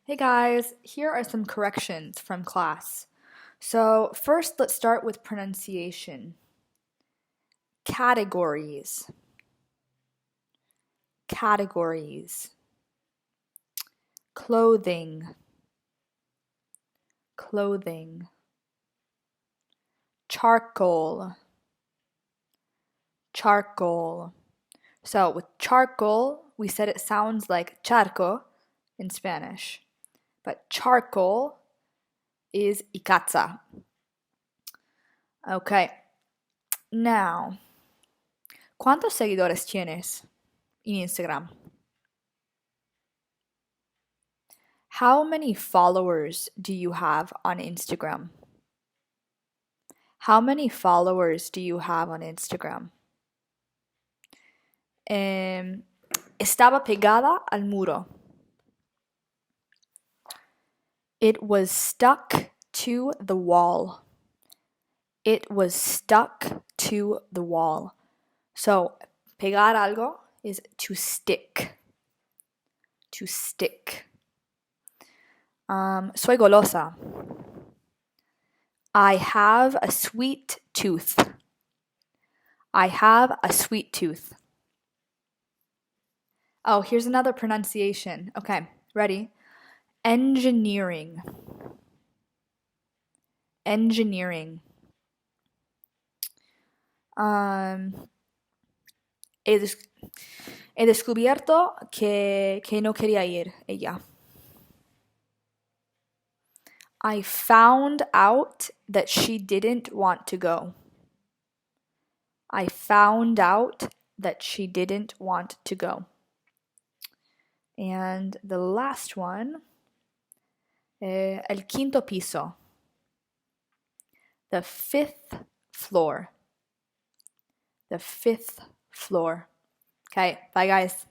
Hey guys, here are some corrections from class. So, first, let's start with pronunciation. Categories. Categories. Clothing. Clothing. Charcoal. Charcoal. So, with charcoal, we said it sounds like charco in Spanish, but charcoal is icaza. Okay, now, ¿cuántos seguidores tienes en Instagram? How many followers do you have on Instagram? How many followers do you have on Instagram? Estaba pegada al muro. It was stuck to the wall. It was stuck to the wall. So, pegar algo is to stick. To stick. Soy golosa. I have a sweet tooth. I have a sweet tooth. Oh, here's another pronunciation. Okay, ready? Engineering. Engineering. He descubierto que no quería ir ella. I found out that she didn't want to go. I found out that she didn't want to go. And the last one, el quinto piso. The fifth floor. The fifth floor. Okay, bye guys.